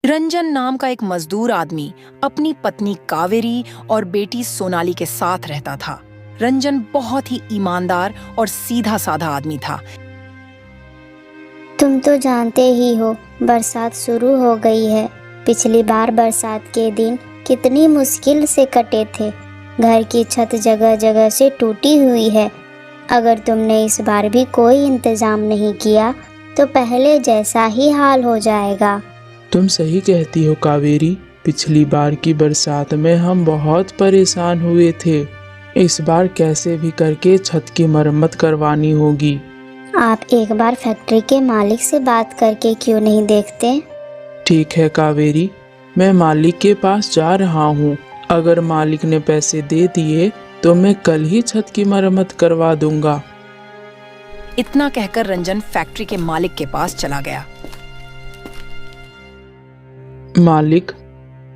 रंजन नाम का एक मजदूर आदमी अपनी पत्नी कावेरी और बेटी सोनाली के साथ रहता था। रंजन बहुत ही ईमानदार और सीधा साधा आदमी था। तुम तो जानते ही हो, बरसात शुरू हो गई है। पिछली बार बरसात के दिन कितनी मुश्किल से कटे थे। घर की छत जगह जगह से टूटी हुई है। अगर तुमने इस बार भी कोई इंतजाम नहीं किया तो पहले जैसा ही हाल हो जाएगा। तुम सही कहती हो कावेरी, पिछली बार की बरसात में हम बहुत परेशान हुए थे। इस बार कैसे भी करके छत की मरम्मत करवानी होगी। आप एक बार फैक्ट्री के मालिक से बात करके क्यों नहीं देखते? ठीक है कावेरी, मैं मालिक के पास जा रहा हूँ। अगर मालिक ने पैसे दे दिए तो मैं कल ही छत की मरम्मत करवा दूंगा। इतना कहकर रंजन फैक्ट्री के मालिक के पास चला गया। मालिक,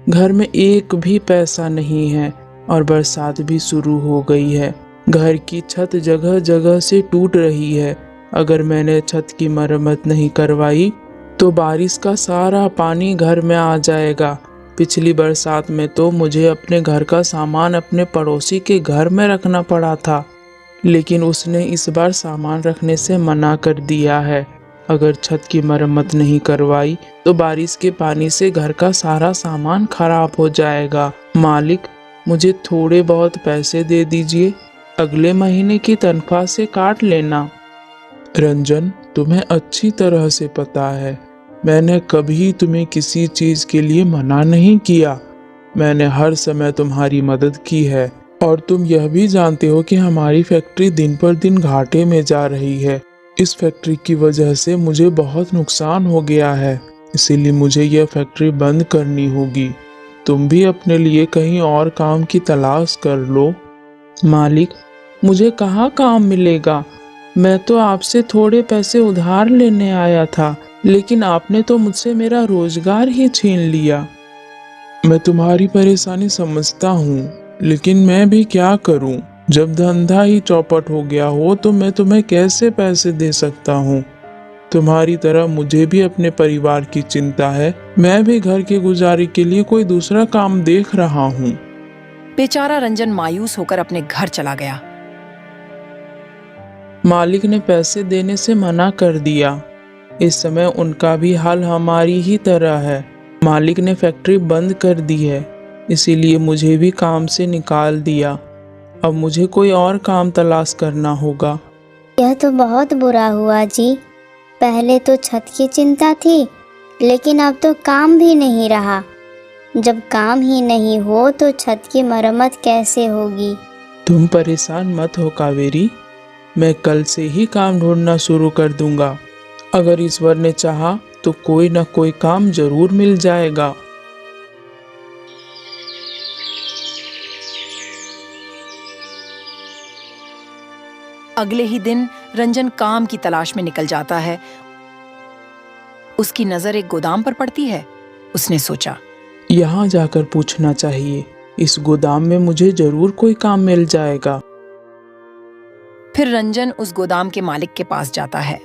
घर में एक भी पैसा नहीं है और बरसात भी शुरू हो गई है। घर की छत जगह जगह से टूट रही है। अगर मैंने छत की मरम्मत नहीं करवाई तो बारिश का सारा पानी घर में आ जाएगा। पिछली बरसात में तो मुझे अपने घर का सामान अपने पड़ोसी के घर में रखना पड़ा था, लेकिन उसने इस बार सामान रखने से मना कर दिया है। अगर छत की मरम्मत नहीं करवाई तो बारिश के पानी से घर का सारा सामान खराब हो जाएगा। मालिक, मुझे थोड़े बहुत पैसे दे दीजिए, अगले महीने की तनख्वाह से काट लेना। रंजन, तुम्हें अच्छी तरह से पता है मैंने कभी तुम्हें किसी चीज के लिए मना नहीं किया। मैंने हर समय तुम्हारी मदद की है और तुम यह भी जानते हो कि हमारी फैक्ट्री दिन पर दिन घाटे में जा रही है। इस फैक्ट्री की वजह से मुझे बहुत नुकसान हो गया है, इसीलिए मुझे यह फैक्ट्री बंद करनी होगी। तुम भी अपने लिए कहीं और काम की तलाश कर लो। मालिक, मुझे कहाँ काम मिलेगा? मैं तो आपसे थोड़े पैसे उधार लेने आया था, लेकिन आपने तो मुझसे मेरा रोजगार ही छीन लिया। मैं तुम्हारी परेशानी समझता हूँ, लेकिन मैं भी क्या करूँ? जब धंधा ही चौपट हो गया हो तो मैं तुम्हें कैसे पैसे दे सकता हूँ? तुम्हारी तरह मुझे भी अपने परिवार की चिंता है। मैं भी घर के गुजारे के लिए कोई दूसरा काम देख रहा हूँ। बेचारा रंजन मायूस होकर अपने घर चला गया। मालिक ने पैसे देने से मना कर दिया। इस समय उनका भी हाल हमारी ही तरह है। मालिक ने फैक्ट्री बंद कर दी है, इसीलिए मुझे भी काम से निकाल दिया। अब मुझे कोई और काम तलाश करना होगा। यह तो बहुत बुरा हुआ जी। पहले तो छत की चिंता थी, लेकिन अब तो काम भी नहीं रहा। जब काम ही नहीं हो तो छत की मरम्मत कैसे होगी? तुम परेशान मत हो कावेरी, मैं कल से ही काम ढूंढना शुरू कर दूंगा। अगर ईश्वर ने चाहा तो कोई न कोई काम जरूर मिल जाएगा। अगले ही दिन रंजन काम की तलाश में निकल जाता है। उसकी नजर एक गोदाम पर पड़ती है। उसने सोचा, यहाँ जाकर पूछना चाहिए, इस गोदाम में मुझे जरूर कोई काम मिल जाएगा। फिर रंजन उस गोदाम के मालिक के पास जाता है।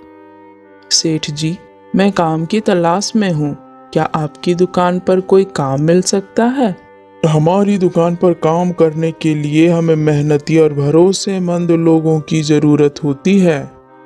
सेठ जी, मैं काम की तलाश में हूँ, क्या आपकी दुकान पर कोई काम मिल सकता है? हमारी दुकान पर काम करने के लिए हमें मेहनती और भरोसेमंद लोगों की जरूरत होती है।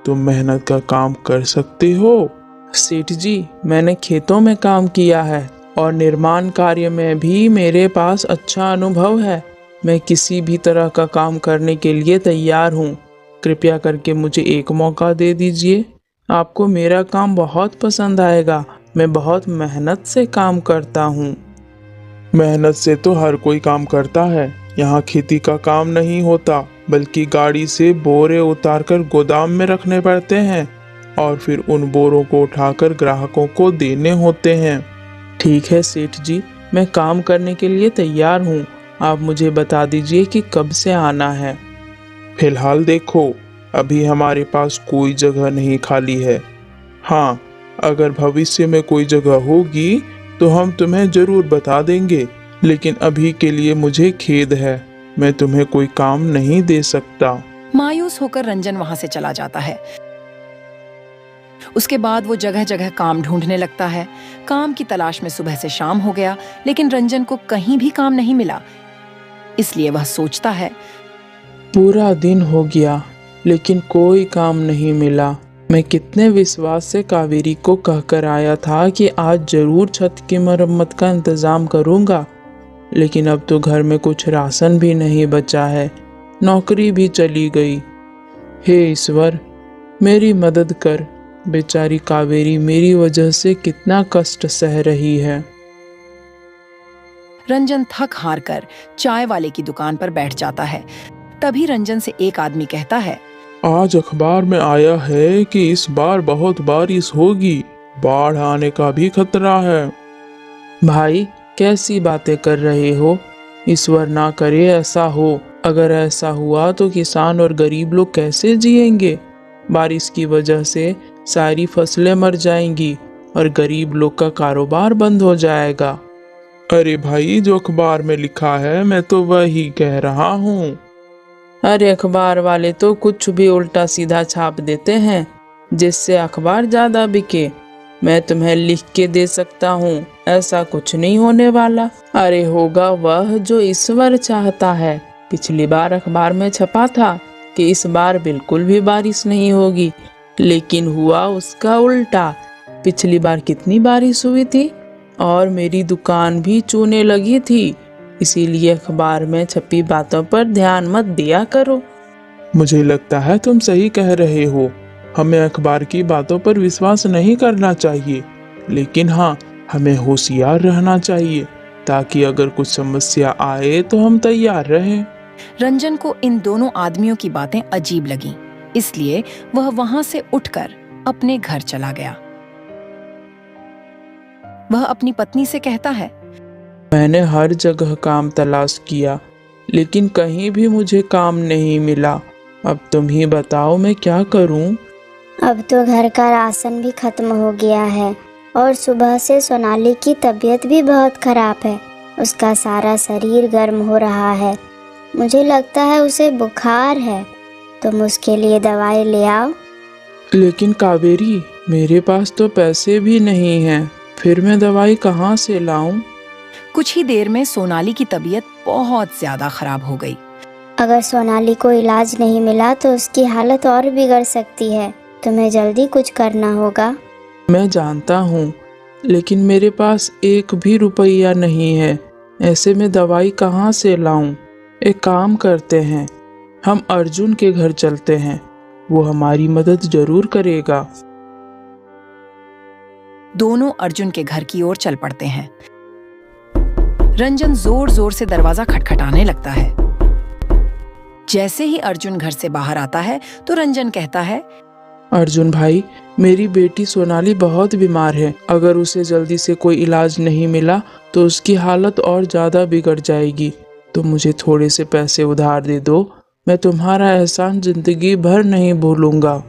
तुम मेहनत का काम कर सकते हो? सेठ जी, मैंने खेतों में काम किया है और निर्माण कार्य में भी मेरे पास अच्छा अनुभव है। मैं किसी भी तरह का काम करने के लिए तैयार हूँ। कृपया करके मुझे एक मौका दे दीजिए। आपको मेरा काम बहुत पसंद आएगा। मैं बहुत मेहनत से काम करता हूँ। मेहनत से तो हर कोई काम करता है। यहाँ खेती का काम नहीं होता, बल्कि गाड़ी से बोरे उतारकर गोदाम में रखने पड़ते हैं और फिर उन बोरों को उठाकर ग्राहकों को देने होते हैं। ठीक है सेठ जी, मैं काम करने के लिए तैयार हूँ। आप मुझे बता दीजिए कि कब से आना है। फिलहाल देखो, अभी हमारे पास कोई जगह नहीं खाली है। हाँ, अगर भविष्य में कोई जगह होगी तो हम तुम्हें जरूर बता देंगे, लेकिन अभी के लिए मुझे खेद है, मैं तुम्हें कोई काम नहीं दे सकता। मायूस होकर रंजन वहां से चला जाता है। उसके बाद वो जगह जगह काम ढूंढने लगता है। काम की तलाश में सुबह से शाम हो गया, लेकिन रंजन को कहीं भी काम नहीं मिला। इसलिए वह सोचता है, पूरा दिन हो गया लेकिन कोई काम नहीं मिला। मैं कितने विश्वास से कावेरी को कहकर आया था कि आज जरूर छत की मरम्मत का इंतजाम करूंगा, लेकिन अब तो घर में कुछ राशन भी नहीं बचा है, नौकरी भी चली गई। हे ईश्वर, मेरी मदद कर। बेचारी कावेरी मेरी वजह से कितना कष्ट सह रही है। रंजन थक हार कर चाय वाले की दुकान पर बैठ जाता है। तभी रंजन से एक आदमी कहता है, आज अखबार में आया है कि इस बार बहुत बारिश होगी, बाढ़ आने का भी खतरा है। भाई, कैसी बातें कर रहे हो? ईश्वर ना करे ऐसा हो। अगर ऐसा हुआ तो किसान और गरीब लोग कैसे जिएंगे? बारिश की वजह से सारी फसलें मर जाएंगी और गरीब लोग का कारोबार बंद हो जाएगा। अरे भाई, जो अखबार में लिखा है मैं तो वही कह रहा हूँ। अरे अखबार वाले तो कुछ भी उल्टा सीधा छाप देते हैं जिससे अखबार ज्यादा बिके। मैं तुम्हें लिख के दे सकता हूँ, ऐसा कुछ नहीं होने वाला। अरे होगा वह जो ईश्वर चाहता है। पिछली बार अखबार में छपा था कि इस बार बिल्कुल भी बारिश नहीं होगी, लेकिन हुआ उसका उल्टा। पिछली बार कितनी बारिश हुई थी और मेरी दुकान भी चूने लगी थी। इसीलिए अखबार में छपी बातों पर ध्यान मत दिया करो। मुझे लगता है तुम सही कह रहे हो। हमें अखबार की बातों पर विश्वास नहीं करना चाहिए, लेकिन हाँ, हमें होशियार रहना चाहिए ताकि अगर कुछ समस्या आए तो हम तैयार रहें। रंजन को इन दोनों आदमियों की बातें अजीब लगीं, इसलिए वह वहां से उठकर अपने घर चला गया। वह अपनी पत्नी से कहता है, मैंने हर जगह काम तलाश किया, लेकिन कहीं भी मुझे काम नहीं मिला। अब तुम ही बताओ मैं क्या करूं? अब तो घर का राशन भी खत्म हो गया है और सुबह से सोनाली की तबीयत भी बहुत खराब है। उसका सारा शरीर गर्म हो रहा है। मुझे लगता है उसे बुखार है। तुम उसके लिए दवाई ले आओ। लेकिन कावेरी, मेरे पास तो पैसे भी नहीं हैं, फिर मैं दवाई कहाँ से लाऊं? कुछ ही देर में सोनाली की तबीयत बहुत ज्यादा खराब हो गई। अगर सोनाली को इलाज नहीं मिला तो उसकी हालत और बिगड़ सकती है। तुम्हें जल्दी कुछ करना होगा। मैं जानता हूँ, लेकिन मेरे पास एक भी रुपया नहीं है। ऐसे में दवाई कहाँ से लाऊं? एक काम करते हैं, हम अर्जुन के घर चलते हैं, वो हमारी मदद जरूर करेगा। दोनों अर्जुन के घर की ओर चल पड़ते हैं। रंजन जोर जोर से दरवाजा खटखटाने लगता है। जैसे ही अर्जुन घर से बाहर आता है तो रंजन कहता है, अर्जुन भाई, मेरी बेटी सोनाली बहुत बीमार है। अगर उसे जल्दी से कोई इलाज नहीं मिला तो उसकी हालत और ज्यादा बिगड़ जाएगी। तो मुझे थोड़े से पैसे उधार दे दो, मैं तुम्हारा एहसान जिंदगी भर नहीं भूलूंगा।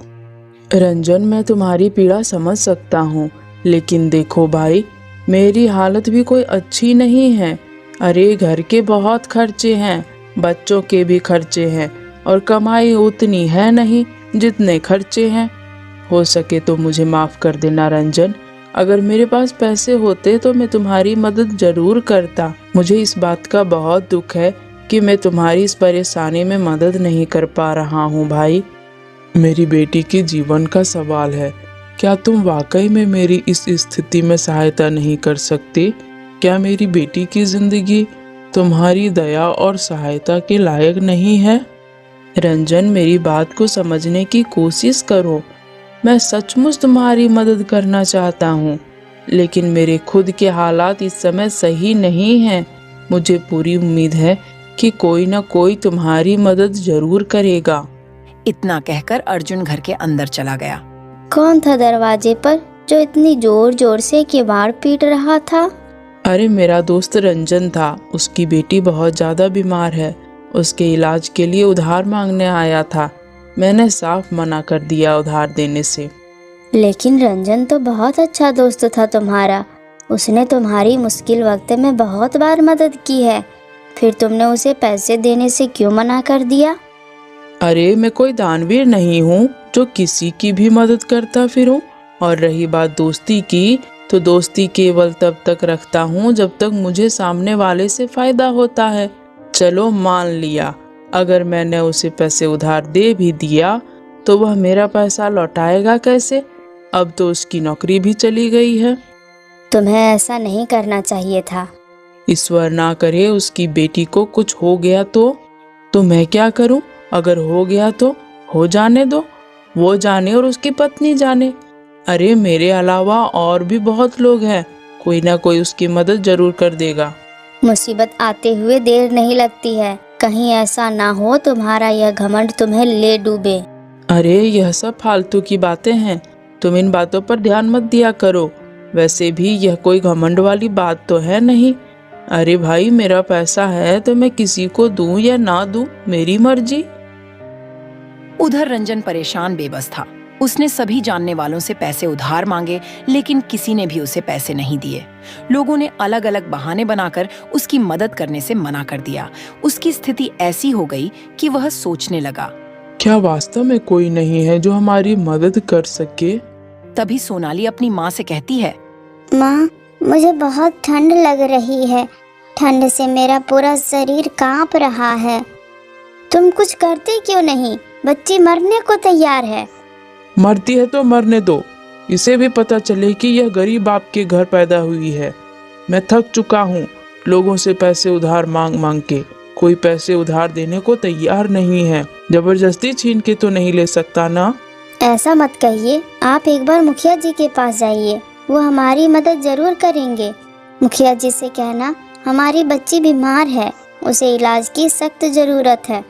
रंजन, मैं तुम्हारी पीड़ा समझ सकता हूँ, लेकिन देखो भाई, मेरी हालत भी कोई अच्छी नहीं है। अरे घर के बहुत खर्चे हैं, बच्चों के भी खर्चे हैं और कमाई उतनी है नहीं जितने खर्चे हैं। हो सके तो मुझे माफ कर देना रंजन। अगर मेरे पास पैसे होते तो मैं तुम्हारी मदद जरूर करता। मुझे इस बात का बहुत दुख है कि मैं तुम्हारी इस परेशानी में मदद नहीं कर पा रहा हूँ भाई। मेरी बेटी के जीवन का सवाल है। क्या तुम वाकई में मेरी इस स्थिति में सहायता नहीं कर सकते? क्या मेरी बेटी की जिंदगी तुम्हारी दया और सहायता के लायक नहीं है? रंजन, मेरी बात को समझने की कोशिश करो। मैं सचमुच तुम्हारी मदद करना चाहता हूँ, लेकिन मेरे खुद के हालात इस समय सही नहीं हैं। मुझे पूरी उम्मीद है कि कोई न कोई तुम्हारी मदद जरूर करेगा। इतना कहकर अर्जुन घर के अंदर चला गया। कौन था दरवाजे पर जो इतनी जोर जोर से किवाड़ पीट रहा था? अरे मेरा दोस्त रंजन था। उसकी बेटी बहुत ज्यादा बीमार है। उसके इलाज के लिए उधार मांगने आया था। मैंने साफ मना कर दिया उधार देने से। लेकिन रंजन तो बहुत अच्छा दोस्त था तुम्हारा। उसने तुम्हारी मुश्किल वक्त में बहुत बार मदद की है। फिर तुमने उसे पैसे देने से क्यों मना कर दिया? अरे मैं कोई दानवीर नहीं हूँ जो किसी की भी मदद करता फिरूं। और रही बात दोस्ती की, तो दोस्ती केवल तब तक रखता हूँ जब तक मुझे सामने वाले से फायदा होता है। चलो मान लिया, अगर मैंने उसे पैसे उधार दे भी दिया तो वह मेरा पैसा लौटाएगा कैसे? अब तो उसकी नौकरी भी चली गई है। तुम्हें ऐसा नहीं करना चाहिए था। ईश्वर ना करे उसकी बेटी को कुछ हो गया तो मैं क्या करूं? अगर हो गया तो हो जाने दो, वो जाने और उसकी पत्नी जाने। अरे मेरे अलावा और भी बहुत लोग हैं, कोई ना कोई उसकी मदद जरूर कर देगा। मुसीबत आते हुए देर नहीं लगती है, कहीं ऐसा ना हो तुम्हारा यह घमंड तुम्हें ले डूबे। अरे यह सब फालतू की बातें हैं, तुम इन बातों पर ध्यान मत दिया करो। वैसे भी यह कोई घमंड वाली बात तो है नहीं। अरे भाई, मेरा पैसा है तो मैं किसी को दूं या ना दूं, मेरी मर्जी। उधर रंजन परेशान बेबस था। उसने सभी जानने वालों से पैसे उधार मांगे, लेकिन किसी ने भी उसे पैसे नहीं दिए। लोगों ने अलग अलग बहाने बनाकर उसकी मदद करने से मना कर दिया। उसकी स्थिति ऐसी हो गई कि वह सोचने लगा, क्या वास्तव में कोई नहीं है जो हमारी मदद कर सके? तभी सोनाली अपनी माँ से कहती है, माँ, मुझे बहुत ठंड लग रही है, ठंड से मेरा पूरा शरीर कांप रहा है। तुम कुछ करते क्यों नहीं? बच्ची मरने को तैयार है। मरती है तो मरने दो, इसे भी पता चले कि यह गरीब बाप के घर पैदा हुई है। मैं थक चुका हूँ लोगों से पैसे उधार मांग मांग के। कोई पैसे उधार देने को तैयार नहीं है, जबरदस्ती छीन के तो नहीं ले सकता ना। ऐसा मत कहिए, आप एक बार मुखिया जी के पास जाइए, वो हमारी मदद जरूर करेंगे। मुखिया जी से कहना हमारी बच्ची बीमार है, उसे इलाज की सख्त जरूरत है।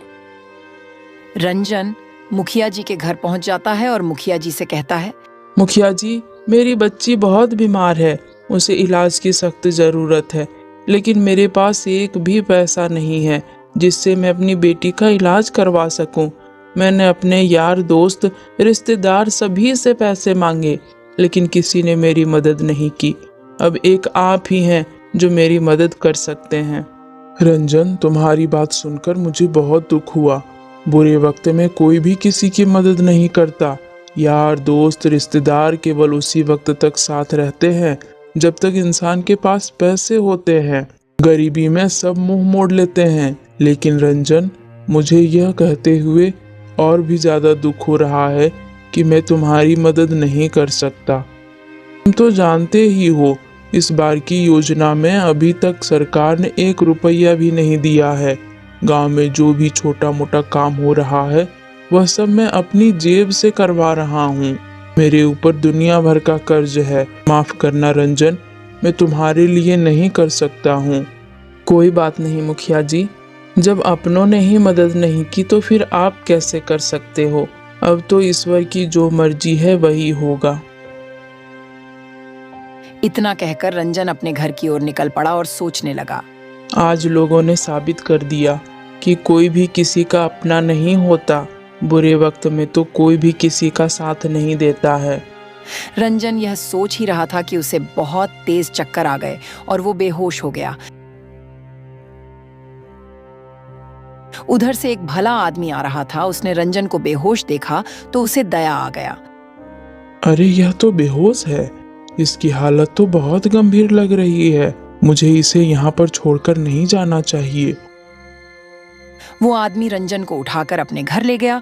रंजन मुखिया जी के घर पहुंच जाता है और मुखिया जी से कहता है, मुखिया जी, मेरी बच्ची बहुत बीमार है, उसे इलाज की सख्त ज़रूरत है, लेकिन मेरे पास एक भी पैसा नहीं है जिससे मैं अपनी बेटी का इलाज करवा सकूं। मैंने अपने यार दोस्त रिश्तेदार सभी से पैसे मांगे, लेकिन किसी ने मेरी मदद नहीं की। अब एक आप ही हैं जो मेरी मदद कर सकते हैं। रंजन, तुम्हारी बात सुनकर मुझे बहुत दुख हुआ। बुरे वक्त में कोई भी किसी की मदद नहीं करता। यार दोस्त रिश्तेदार केवल उसी वक्त तक साथ रहते हैं जब तक इंसान के पास पैसे होते हैं। गरीबी में सब मुंह मोड़ लेते हैं। लेकिन रंजन, मुझे यह कहते हुए और भी ज्यादा दुख हो रहा है कि मैं तुम्हारी मदद नहीं कर सकता। तुम तो जानते ही हो, इस बार की योजना में अभी तक सरकार ने 1 रुपया भी नहीं दिया है। गांव में जो भी छोटा मोटा काम हो रहा है वह सब मैं अपनी जेब से करवा रहा हूँ। मेरे ऊपर दुनिया भर का कर्ज है। माफ करना रंजन, मैं तुम्हारे लिए नहीं कर सकता हूँ। कोई बात नहीं मुखिया जी, जब अपनों ने ही मदद नहीं की तो फिर आप कैसे कर सकते हो। अब तो ईश्वर की जो मर्जी है वही होगा। इतना कहकर रंजन अपने घर की ओर निकल पड़ा और सोचने लगा, आज लोगों ने साबित कर दिया कि कोई भी किसी का अपना नहीं होता। बुरे वक्त में तो कोई भी किसी का साथ नहीं देता है। रंजन यह सोच ही रहा था कि उसे बहुत तेज चक्कर आ गए और वो बेहोश हो गया। उधर से एक भला आदमी आ रहा था। उसने रंजन को बेहोश देखा तो उसे दया आ गया। अरे यह तो बेहोश है, इसकी हालत तो बहुत गंभीर लग रही है। मुझे इसे यहाँ पर छोड़कर नहीं जाना चाहिए। वो आदमी रंजन को उठाकर अपने घर ले गया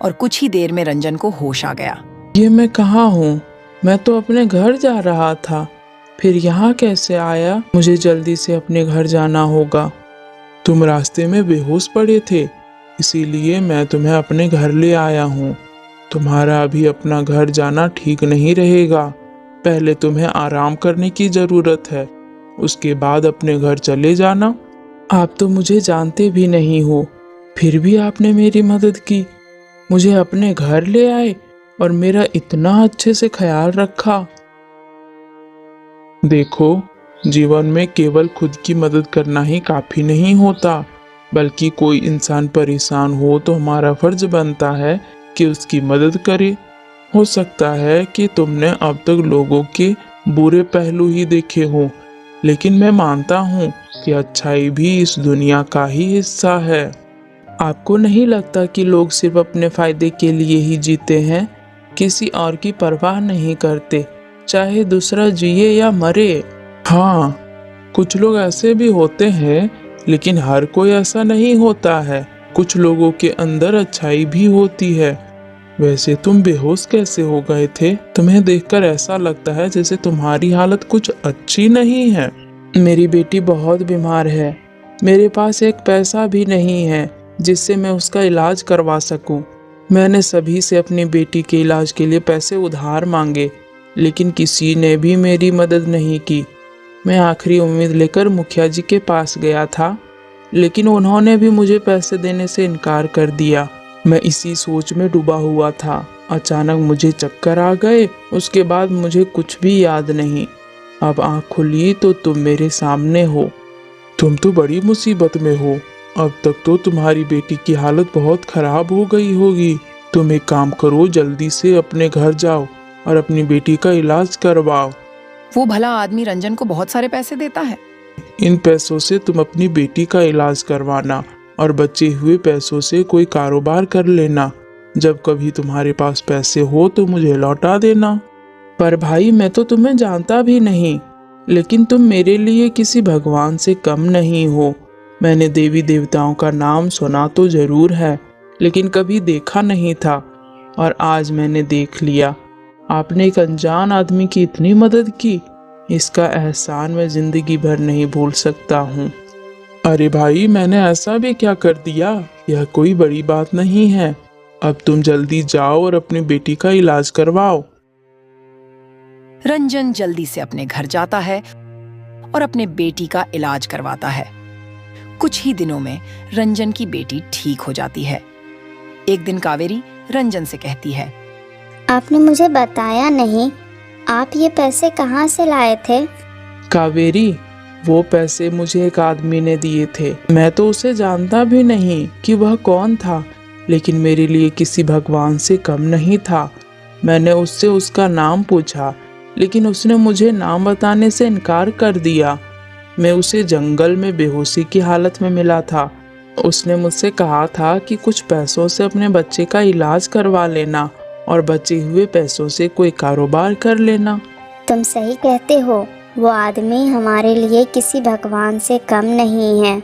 और कुछ ही देर में रंजन को होश आ गया। ये मैं कहाँ हूँ? मैं तो अपने घर जा रहा था, फिर यहाँ कैसे आया? मुझे जल्दी से अपने घर जाना होगा। तुम रास्ते में बेहोश पड़े थे, इसीलिए मैं तुम्हें अपने घर ले आया हूँ। तुम्हारा अभी अपना घर जाना ठीक नहीं रहेगा। पहले तुम्हें आराम करने की जरूरत है, उसके बाद अपने घर चले जाना। आप तो मुझे जानते भी नहीं हो, फिर भी आपने मेरी मदद की, मुझे अपने घर ले आए और मेरा इतना अच्छे से ख्याल रखा। देखो, जीवन में केवल खुद की मदद करना ही काफी नहीं होता, बल्कि कोई इंसान परेशान हो तो हमारा फर्ज बनता है कि उसकी मदद करे। हो सकता है कि तुमने अब तक लोगों के बुरे पहलू ही देखे हो, लेकिन मैं मानता हूँ कि अच्छाई भी इस दुनिया का ही हिस्सा है। आपको नहीं लगता कि लोग सिर्फ अपने फायदे के लिए ही जीते हैं? किसी और की परवाह नहीं करते, चाहे दूसरा जिए या मरे। हाँ, कुछ लोग ऐसे भी होते हैं, लेकिन हर कोई ऐसा नहीं होता है। कुछ लोगों के अंदर अच्छाई भी होती है। वैसे तुम बेहोश कैसे हो गए थे? तुम्हें देखकर ऐसा लगता है जैसे तुम्हारी हालत कुछ अच्छी नहीं है। मेरी बेटी बहुत बीमार है। मेरे पास एक पैसा भी नहीं है जिससे मैं उसका इलाज करवा सकूं। मैंने सभी से अपनी बेटी के इलाज के लिए पैसे उधार मांगे, लेकिन किसी ने भी मेरी मदद नहीं की। मैं आखिरी उम्मीद लेकर मुखिया जी के पास गया था, लेकिन उन्होंने भी मुझे पैसे देने से इनकार कर दिया। मैं इसी सोच में डूबा हुआ था। अचानक मुझे चक्कर आ गए। उसके बाद मुझे कुछ भी याद नहीं। अब आँख खुली तो तुम मेरे सामने हो। तुम तो बड़ी मुसीबत में हो। अब तक तो तुम्हारी बेटी की हालत बहुत खराब हो गई होगी। तुम एक काम करो, जल्दी से अपने घर जाओ और अपनी बेटी का इलाज करवाओ। वो भला आदमी रंजन को बहुत सारे पैसे देता है। इन पैसों से तुम अपनी बेटी का इलाज करवाना और बचे हुए पैसों से कोई कारोबार कर लेना। जब कभी तुम्हारे पास पैसे हो तो मुझे लौटा देना। पर भाई, मैं तो तुम्हें जानता भी नहीं, लेकिन तुम मेरे लिए किसी भगवान से कम नहीं हो। मैंने देवी देवताओं का नाम सुना तो जरूर है, लेकिन कभी देखा नहीं था, और आज मैंने देख लिया। आपने एक अनजान आदमी की इतनी मदद की, इसका एहसान मैं जिंदगी भर नहीं भूल सकता हूँ। अरे भाई, मैंने ऐसा भी क्या कर दिया? यह कोई बड़ी बात नहीं है। अब तुम जल्दी जाओ और अपनी बेटी का इलाज करवाओ। रंजन जल्दी से अपने घर जाता है और अपने बेटी का इलाज करवाता है। कुछ ही दिनों में रंजन की बेटी ठीक हो जाती है। एक दिन कावेरी रंजन से कहती है, आपने मुझे बताया नहीं, आप ये पैसे कहाँ से लाए थे? कावेरी, वो पैसे मुझे एक आदमी ने दिए थे। मैं तो उसे जानता भी नहीं कि वह कौन था, लेकिन मेरे लिए किसी भगवान से कम नहीं था। मैंने उससे उसका नाम पूछा, लेकिन उसने मुझे नाम बताने से इनकार कर दिया। मैं उसे जंगल में बेहोशी की हालत में मिला था। उसने मुझसे कहा था कि कुछ पैसों से अपने बच्चे का इलाज करवा लेना और बचे हुए पैसों से कोई कारोबार कर लेना। तुम सही कहते हो, वो आदमी हमारे लिए किसी भगवान से कम नहीं है।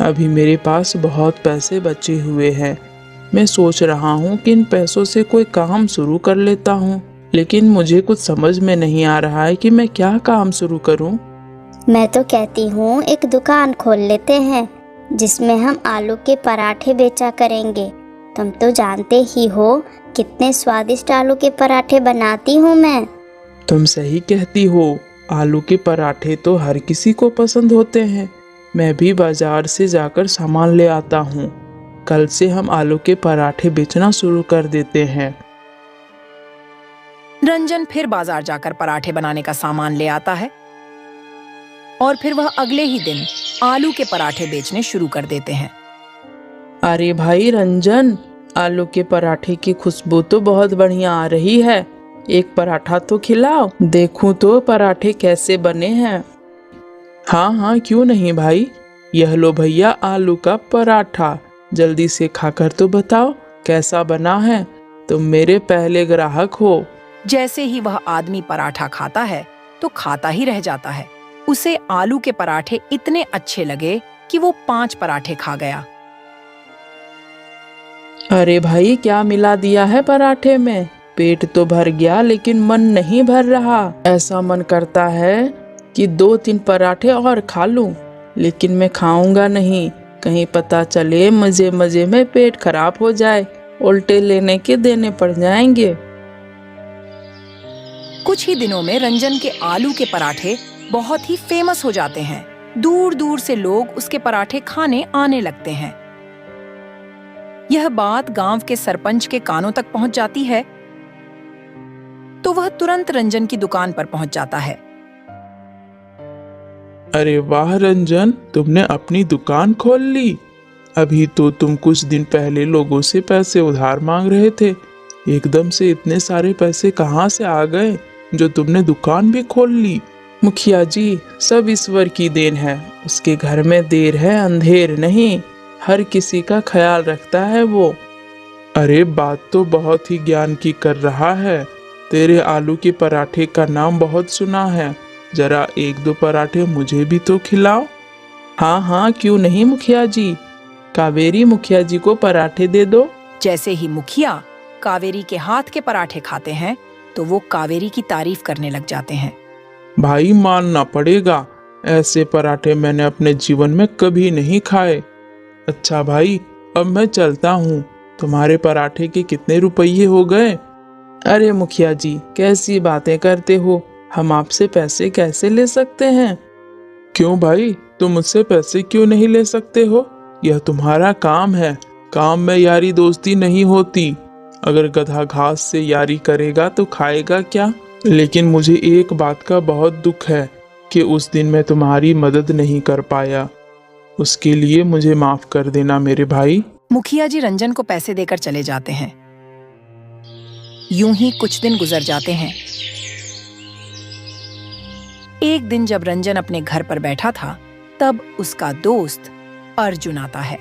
अभी मेरे पास बहुत पैसे बचे हुए हैं। मैं सोच रहा हूँ कि इन पैसों से कोई काम शुरू कर लेता हूँ, लेकिन मुझे कुछ समझ में नहीं आ रहा है कि मैं क्या काम शुरू करूँ। मैं तो कहती हूँ एक दुकान खोल लेते हैं, जिसमें हम आलू के पराठे बेचा करेंगे। तुम तो जानते ही हो कितने स्वादिष्ट आलू के पराठे बनाती हूँ मैं। तुम सही कहती हो, आलू के पराठे तो हर किसी को पसंद होते हैं। मैं भी बाजार से जाकर सामान ले आता हूँ। कल से हम आलू के पराठे बेचना शुरू कर देते हैं। रंजन फिर बाजार जाकर पराठे बनाने का सामान ले आता है और फिर वह अगले ही दिन आलू के पराठे बेचने शुरू कर देते हैं। अरे भाई रंजन, आलू के पराठे की खुशबू तो बहुत बढ़िया आ रही है। एक पराठा तो खिलाओ, देखूं तो पराठे कैसे बने हैं। हाँ हाँ, क्यों नहीं भाई। यह लो भैया आलू का पराठा, जल्दी से खाकर तो बताओ कैसा बना है। तुम मेरे पहले ग्राहक हो। जैसे ही वह आदमी पराठा खाता है तो खाता ही रह जाता है। उसे आलू के पराठे इतने अच्छे लगे कि वो 5 पराठे खा गया। अरे भाई, क्या मिला दिया है पराठे में? पेट तो भर गया, लेकिन मन नहीं भर रहा। ऐसा मन करता है कि 2-3 पराठे और खा लूं, लेकिन मैं खाऊंगा नहीं। कहीं पता चले मजे मजे में पेट खराब हो जाए, उल्टे लेने के देने पड़ जाएंगे। कुछ ही दिनों में रंजन के आलू के पराठे बहुत ही फेमस हो जाते हैं। दूर दूर से लोग उसके पराठे खाने आने लगते हैं। यह बात गांव के सरपंच के कानों तक पहुंच जाती है, तो वह तुरंत रंजन की दुकान पर पहुंच जाता है। अरे वाह रंजन, तुमने अपनी दुकान खोल ली। अभी तो तुम कुछ दिन पहले लोगों से पैसे उधार मांग रहे थे। एकदम से इतने सारे पैसे कहाँ से आ गए जो तुमने दुकान भी खोल ली? मुखिया जी, सब ईश्वर की देन है। उसके घर में देर है अंधेर नहीं। हर किसी का ख्याल रखता है वो। अरे बात तो बहुत ही ज्ञान की कर रहा है। तेरे आलू के पराठे का नाम बहुत सुना है, जरा एक दो पराठे मुझे भी तो खिलाओ। हाँ हाँ, क्यों नहीं मुखिया जी। कावेरी, मुखिया जी को पराठे दे दो। जैसे ही मुखिया कावेरी के हाथ के पराठे खाते हैं तो वो कावेरी की तारीफ करने लग जाते हैं। भाई मानना पड़ेगा, ऐसे पराठे मैंने अपने जीवन में कभी नहीं खाए। अच्छा भाई, अब मैं चलता हूँ। तुम्हारे पराठे के कितने रुपये हो गए? अरे मुखिया जी, कैसी बातें करते हो, हम आपसे पैसे कैसे ले सकते हैं? क्यों भाई, तुम मुझसे पैसे क्यों नहीं ले सकते हो? यह तुम्हारा काम है। काम में यारी दोस्ती नहीं होती। अगर गधा घास से यारी करेगा तो खाएगा क्या? लेकिन मुझे एक बात का बहुत दुख है कि उस दिन मैं तुम्हारी मदद नहीं कर पाया। उसके लिए मुझे माफ कर देना मेरे भाई। मुखिया जी रंजन को पैसे देकर चले जाते हैं। यूं ही कुछ दिन गुजर जाते हैं। एक दिन जब रंजन अपने घर पर बैठा था, तब उसका दोस्त अर्जुन आता है।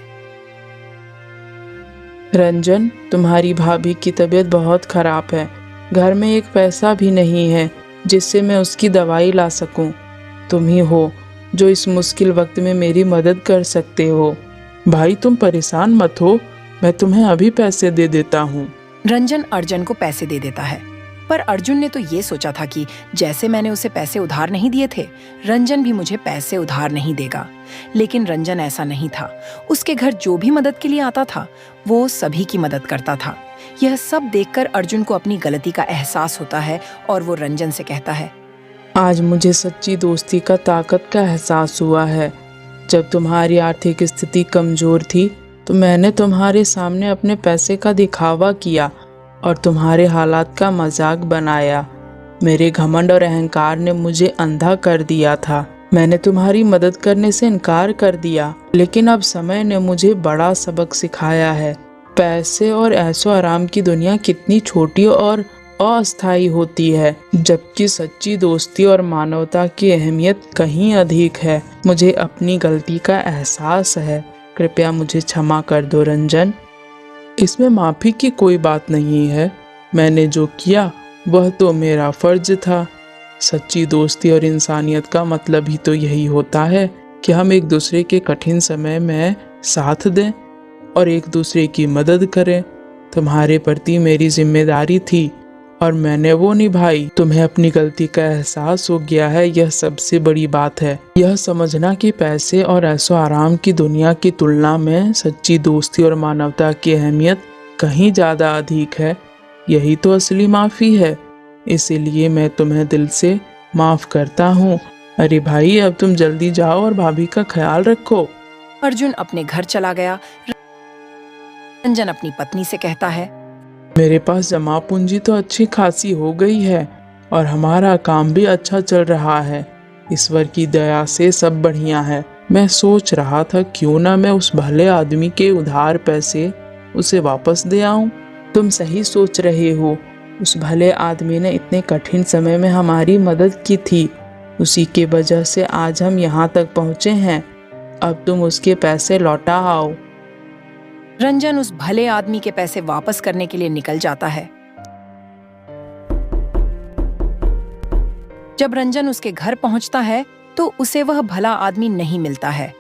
रंजन, तुम्हारी भाभी की तबीयत बहुत खराब है। घर में एक पैसा भी नहीं है जिससे मैं उसकी दवाई ला सकूं। तुम ही हो जो इस मुश्किल वक्त में मेरी मदद कर सकते हो। भाई तुम परेशान मत हो, मैं तुम्हें अभी पैसे दे देता हूँ। रंजन अर्जुन को पैसे दे देता है, पर अर्जुन ने तो ये सोचा था कि जैसे मैंने उसे पैसे उधार नहीं दिए थे, रंजन भी मुझे पैसे उधार नहीं देगा। लेकिन रंजन ऐसा नहीं था। उसके घर जो भी मदद के लिए आता था, वो सभी की मदद करता था। यह सब देखकर अर्जुन को अपनी गलती का एहसास होता है और वो रंजन से कहता है, आज मुझे सच्ची दोस्ती का ताकत का एहसास हुआ है। जब तुम्हारी आर्थिक स्थिति कमजोर थी तो मैंने तुम्हारे सामने अपने पैसे का दिखावा किया और तुम्हारे हालात का मजाक बनाया। मेरे घमंड और अहंकार ने मुझे अंधा कर दिया था। मैंने तुम्हारी मदद करने से इनकार कर दिया, लेकिन अब समय ने मुझे बड़ा सबक सिखाया है। पैसे और ऐशो आराम की दुनिया कितनी छोटी और अस्थायी होती है, जबकि सच्ची दोस्ती और मानवता की अहमियत कहीं अधिक है। मुझे अपनी गलती का एहसास है, कृपया मुझे क्षमा कर दो रंजन। इसमें माफी की कोई बात नहीं है। मैंने जो किया वह तो मेरा फर्ज था। सच्ची दोस्ती और इंसानियत का मतलब ही तो यही होता है कि हम एक दूसरे के कठिन समय में साथ दें और एक दूसरे की मदद करें। तुम्हारे प्रति मेरी जिम्मेदारी थी और मैंने वो निभाई। तुम्हें अपनी गलती का एहसास हो गया है, यह सबसे बड़ी बात है। यह समझना कि पैसे और ऐशो आराम की दुनिया की तुलना में सच्ची दोस्ती और मानवता की अहमियत कहीं ज़्यादा अधिक है, यही तो असली माफ़ी है। इसीलिए मैं तुम्हें दिल से माफ़ करता हूँ। अरे भाई, अब तुम जल्दी जाओ और भाभी का ख्याल रखो। अर्जुन अपने घर चला गया। रंजन अपनी पत्नी से कहता है, मेरे पास जमा पूंजी तो अच्छी खासी हो गई है और हमारा काम भी अच्छा चल रहा है। ईश्वर की दया से सब बढ़िया है। मैं सोच रहा था क्यों ना मैं उस भले आदमी के उधार पैसे उसे वापस दे आऊं। तुम सही सोच रहे हो। उस भले आदमी ने इतने कठिन समय में हमारी मदद की थी। उसी के वजह से आज हम यहाँ तक पहुँचे हैं। अब तुम उसके पैसे लौटा आओ। रंजन उस भले आदमी के पैसे वापस करने के लिए निकल जाता है। जब रंजन उसके घर पहुंचता है तो उसे वह भला आदमी नहीं मिलता है।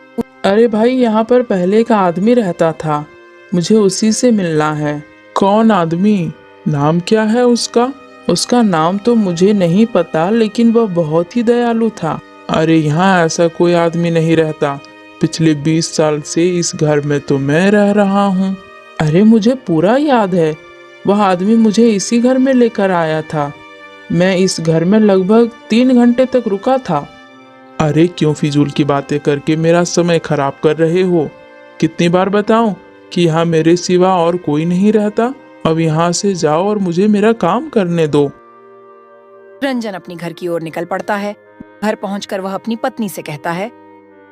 अरे भाई, यहाँ पर पहले एक आदमी रहता था, मुझे उसी से मिलना है। कौन आदमी? नाम क्या है उसका? उसका नाम तो मुझे नहीं पता, लेकिन वह बहुत ही दयालु था। अरे यहाँ ऐसा कोई आदमी नहीं रहता। पिछले 20 साल से इस घर में तो मैं रह रहा हूँ। अरे मुझे पूरा याद है, वह आदमी मुझे इसी घर में लेकर आया था। मैं इस घर में लगभग 3 घंटे तक रुका था। अरे क्यों फिजूल की बातें करके मेरा समय खराब कर रहे हो? कितनी बार बताऊं कि यहाँ मेरे सिवा और कोई नहीं रहता? अब यहाँ से जाओ और मुझे मेरा काम करने दो। रंजन अपनी घर की ओर निकल पड़ता है। घर पहुंचकर वह अपनी पत्नी से कहता है,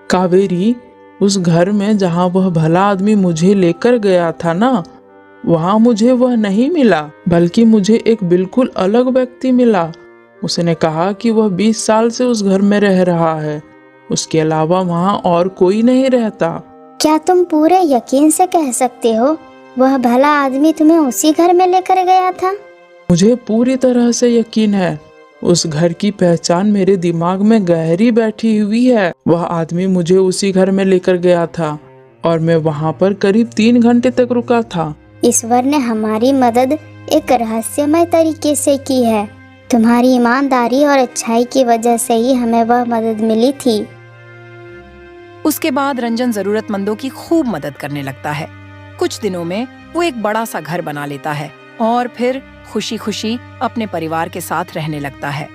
कावेरी, उस घर में जहाँ वह भला आदमी मुझे लेकर गया था ना, वहाँ मुझे वह नहीं मिला, बल्कि मुझे एक बिल्कुल अलग व्यक्ति मिला। उसने कहा कि वह 20 साल से उस घर में रह रहा है। उसके अलावा वहाँ और कोई नहीं रहता। क्या तुम पूरे यकीन से कह सकते हो वह भला आदमी तुम्हें उसी घर में लेकर गया था? मुझे पूरी तरह से यकीन है। उस घर की पहचान मेरे दिमाग में गहरी बैठी हुई है। वह आदमी मुझे उसी घर में लेकर गया था और मैं वहाँ पर करीब 3 घंटे तक रुका था। ईश्वर ने हमारी मदद एक रहस्यमय तरीके से की है। तुम्हारी ईमानदारी और अच्छाई की वजह से ही हमें वह मदद मिली थी। उसके बाद रंजन जरूरतमंदों की खूब मदद करने लगता है। कुछ दिनों में वो एक बड़ा सा घर बना लेता है और फिर खुशी खुशी अपने परिवार के साथ रहने लगता है।